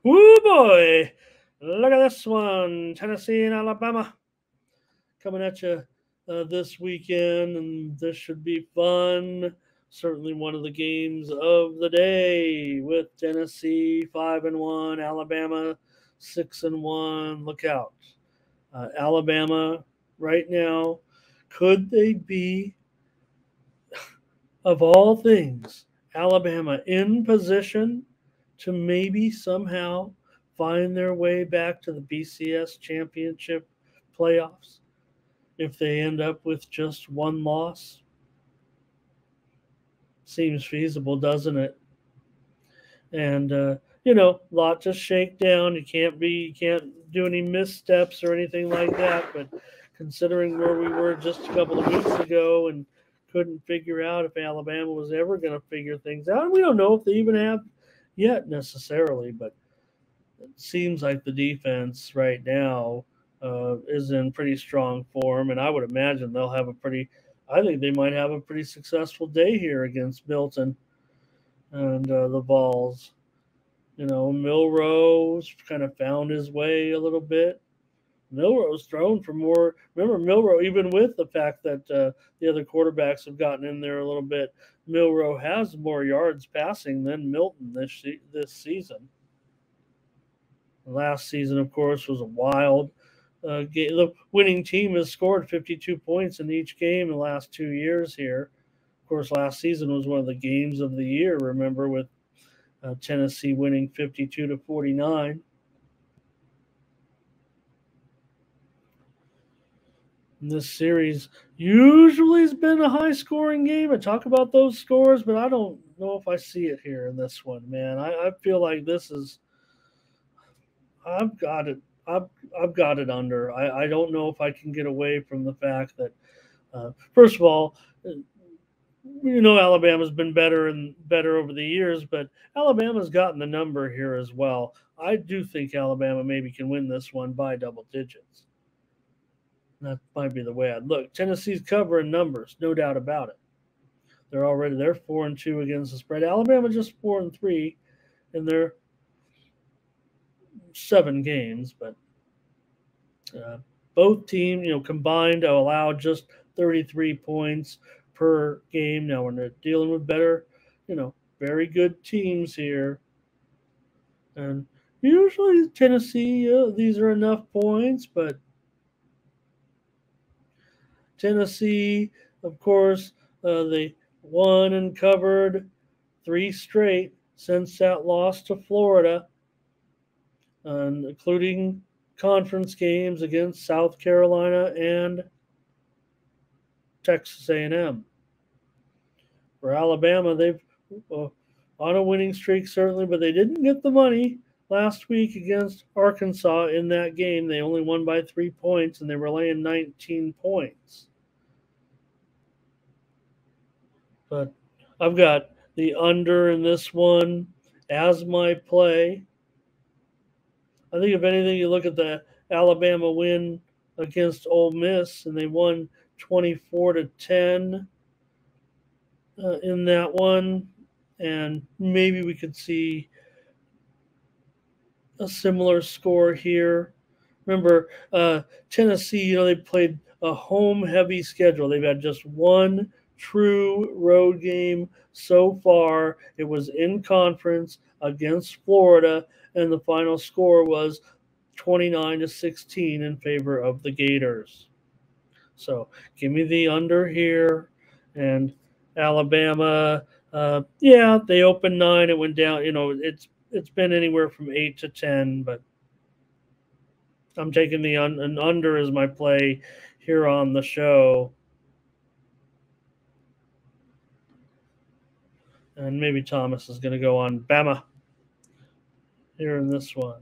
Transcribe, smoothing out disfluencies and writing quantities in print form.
Woo boy! Look at this one. Tennessee and Alabama coming at you this weekend, and this should be fun. Certainly one of the games of the day with Tennessee 5-1, Alabama 6-1. Look out. Alabama right now, could they be, of all things, Alabama in position to maybe somehow find their way back to the BCS championship playoffs if they end up with just one loss? Seems feasible, doesn't it? And lot to shake down. You can't do any missteps or anything like that. But considering where we were just a couple of weeks ago and couldn't figure out if Alabama was ever going to figure things out, and we don't know if they even have yet necessarily. But it seems like the defense right now is in pretty strong form, and I would imagine they'll have a pretty. I think they might have a pretty successful day here against Milton and the Vols. Milrose kind of found his way a little bit. Milrose thrown for more. Remember, Milrow, even with the fact that the other quarterbacks have gotten in there a little bit, Milrow has more yards passing than Milton this season. Last season, of course, was a wild game. The winning team has scored 52 points in each game in the last 2 years here. Of course, last season was one of the games of the year, remember, with Tennessee winning 52-49. This series usually has been a high scoring game. I talk about those scores, but I don't know if I see it here in this one, man. I feel like this is I've got it. I've got it under. I don't know if I can get away from the fact that first of all, Alabama's been better and better over the years, but Alabama's gotten the number here as well. I do think Alabama maybe can win this one by double digits. That might be the way I'd look. Tennessee's covering numbers, no doubt about it. They're 4-2 against the spread. Alabama just 4-3 in their 7 games, but both teams, combined to allow just 33 points per game. Now, when they're dealing with better, very good teams here, and usually Tennessee, these are enough points, but Tennessee, of course, they won and covered 3 straight since that loss to Florida, including conference games against South Carolina and Texas A&M. For Alabama, they've on a winning streak certainly, but they didn't get the money last week against Arkansas in that game. They only won by 3 points, and they were laying 19 points. But I've got the under in this one as my play. I think if anything, you look at the Alabama win against Ole Miss, and they won 24-10 in that one, and maybe we could see a similar score here. Remember, Tennessee, they played a home-heavy schedule. They've had just one true road game so far. It was in conference against Florida, and the final score was 29-16 in favor of the Gators. So give me the under here. And Alabama, they opened 9. It went down. It's been anywhere from 8 to 10, but I'm taking the an under as my play here on the show. And maybe Thomas is going to go on Bama here in this one.